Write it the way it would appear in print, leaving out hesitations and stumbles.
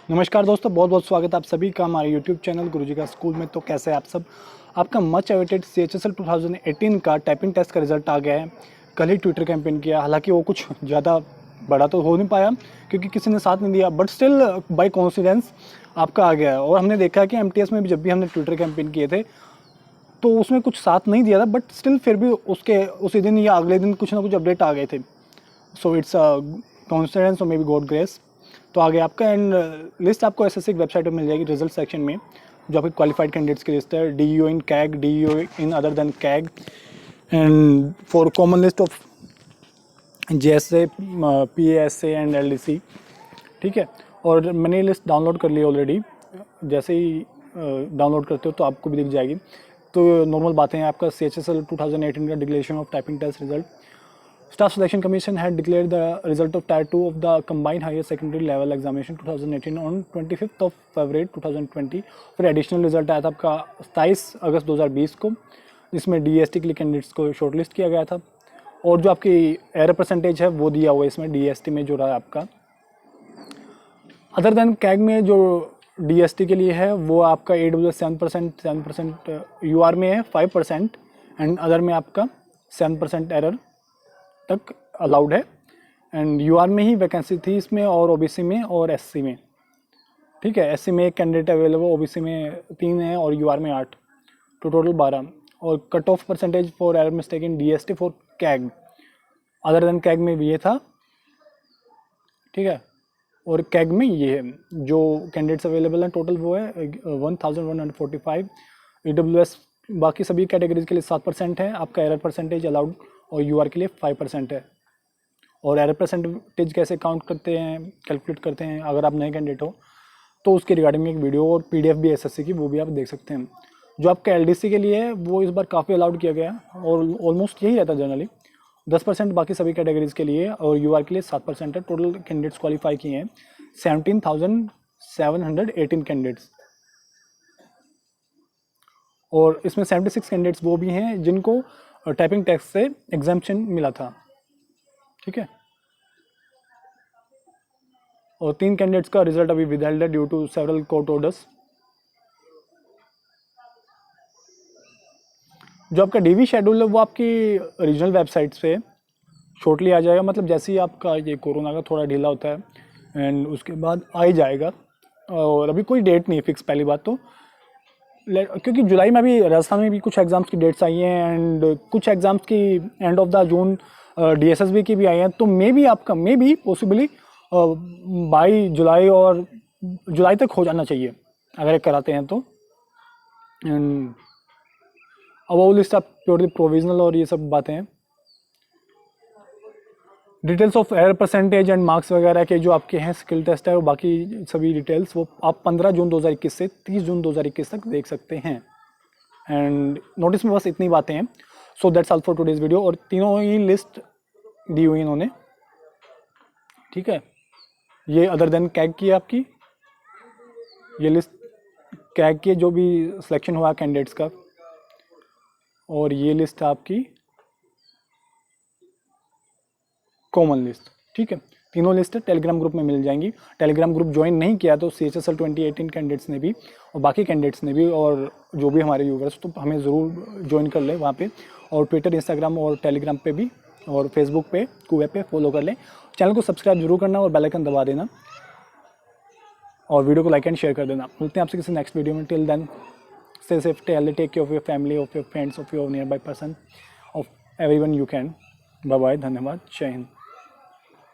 नमस्कार दोस्तों, बहुत बहुत स्वागत है आप सभी का हमारे YouTube चैनल गुरुजी का स्कूल में। तो कैसे हैं आप सब। आपका मच अवेटेड CHSL 2018 का टाइपिंग टेस्ट का रिजल्ट आ गया है। कल ही ट्विटर कैंपेन किया, हालांकि वो कुछ ज़्यादा बड़ा तो हो नहीं पाया क्योंकि किसी ने साथ नहीं दिया, बट स्टिल बाय कोइंसिडेंस आपका आ गया है। और हमने देखा कि MTS में भी जब भी हमने ट्विटर कैंपेन किए थे तो उसमें कुछ साथ नहीं दिया था, बट स्टिल फिर भी उसके उसी दिन या अगले दिन कुछ ना कुछ अपडेट आ गए थे। सो इट्स कॉन्फिडेंस और मे बी गॉड ग्रेस। तो आगे आपका एंड लिस्ट आपको एसएससी की वेबसाइट पर मिल जाएगी रिजल्ट सेक्शन में, जो आपके क्वालिफाइड कैंडिडेट्स की लिस्ट है। DEO in CAG, DEO in other than CAG, and for common list of JSA, PASA and LDC। ठीक है, और मैंने ये लिस्ट डाउनलोड कर ली ऑलरेडी। जैसे ही डाउनलोड करते हो तो आपको भी दिख जाएगी। तो नॉर्मल बातें हैं, आपका CHSL 2018 का declaration of typing test result. Staff Selection Commission had declared the result of Tier 2 of the Combined Higher Secondary Level Examination 2018 on 25th of February 2020। फिर एडिशनल रिजल्ट आया था आपका 27 अगस्त 2020 को, जिसमें DST के लिए कैंडिडेट्स को शॉर्टलिस्ट किया गया था। और जो आपकी एरर परसेंटेज है वो दिया हुआ है इसमें DST में जो रहा है आपका। अदर देन कैग में जो DST के लिए है वो आपका AWS 7%, UR में है 5% एंड अदर में आपका 7% एरर तक अलाउड है। एंड UR में ही वैकेंसी थी इसमें, और OBC में और SC में। ठीक है, SC में एक कैंडिडेट अवेलेबल, OBC में 3 है और UR में 8, तो टोटल 12। और cut off percentage for error mistake in DST for CAG, other than CAG में भी ये था। ठीक है, और कैग में ये है जो कैंडिडेट्स अवेलेबल हैं टोटल वो है 1145। AWS बाकी सभी कैटेगरीज के लिए 7% है आपका एरर परसेंटेज अलाउड, और UR के लिए 5% है। और एरर परसेंटेज कैसे काउंट करते हैं, कैलकुलेट करते हैं, अगर आप नए कैंडिडेट हो तो उसके रिगार्डिंग में एक वीडियो और PDF भी SSC की, वो भी आप देख सकते हैं। जो आपका LDC के लिए है वो इस बार काफ़ी अलाउड किया गया है, और ऑलमोस्ट यही रहता है जनरली 10% बाकी सभी कैटेगरीज के लिए, और UR के लिए 7% है। टोटल कैंडिडेट्स क्वालिफाई किए हैं 17,718 कैंडिडेट्स, और इसमें 76 कैंडिडेट्स वो भी हैं जिनको टाइपिंग टेस्ट से एग्जाम्पशन मिला था। ठीक है, और 3 कैंडिडेट्स का रिजल्ट अभी विदहेल्ड है due to several court orders. जो आपका DV शेड्यूल है वो आपकी रीजनल वेबसाइट्स पे शॉर्टली आ जाएगा, मतलब जैसे ही आपका ये कोरोना का थोड़ा ढीला होता है एंड उसके बाद आ ही जाएगा। और अभी कोई डेट नहीं है फिक्स, पहली बात तो, क्योंकि जुलाई में भी राजस्थान में भी कुछ एग्ज़ाम्स की डेट्स आई हैं एंड कुछ एग्ज़ाम्स की end of the June DSSB की भी आई हैं। तो मे भी आपका मे भी पॉसिबली बाई जुलाई और जुलाई तक हो जाना चाहिए अगर कराते हैं तो। एंड अब वो लिस्ट आप प्योरली प्रोविजनल और ये सब बातें हैं। Details of error percentage and marks वगैरह के जो आपके हैं स्किल टेस्ट है, और बाकी सभी डिटेल्स वो आप 15 जून 2021 से 30 जून 2021 तक देख सकते हैं। एंड नोटिस में बस इतनी बातें हैं। So that's all for today's video. और तीनों ही लिस्ट दी हुई इन्होंने। ठीक है, ये अदर देन कैग की है आपकी, ये लिस्ट कैग की जो भी सिलेक्शन हुआ कैंडिडेट्स का, और ये लिस्ट आपकी कॉमन लिस्ट। ठीक है, तीनों लिस्ट टेलीग्राम ग्रुप में मिल जाएंगी। टेलीग्राम ग्रुप ज्वाइन नहीं किया तो CHSL 2018 कैंडिडेट्स ने भी और बाकी कैंडिडेट्स ने भी, और जो भी हमारे यूवर्स, तो हमें ज़रूर ज्वाइन कर लें वहाँ पे। और ट्विटर, इंस्टाग्राम और टेलीग्राम पे भी, और फेसबुक पे, कुएं पे फॉलो कर लें। चैनल को सब्सक्राइब जरूर करना और बेल आइकन दबा देना, और वीडियो को लाइक एंड शेयर कर देना। मिलते हैं आपसे किसी नेक्स्ट वीडियो में। Till then stay safe, take care of your family, of your friends, of your nearby person, of everyone you can. Bye bye, धन्यवाद, जय हिंद।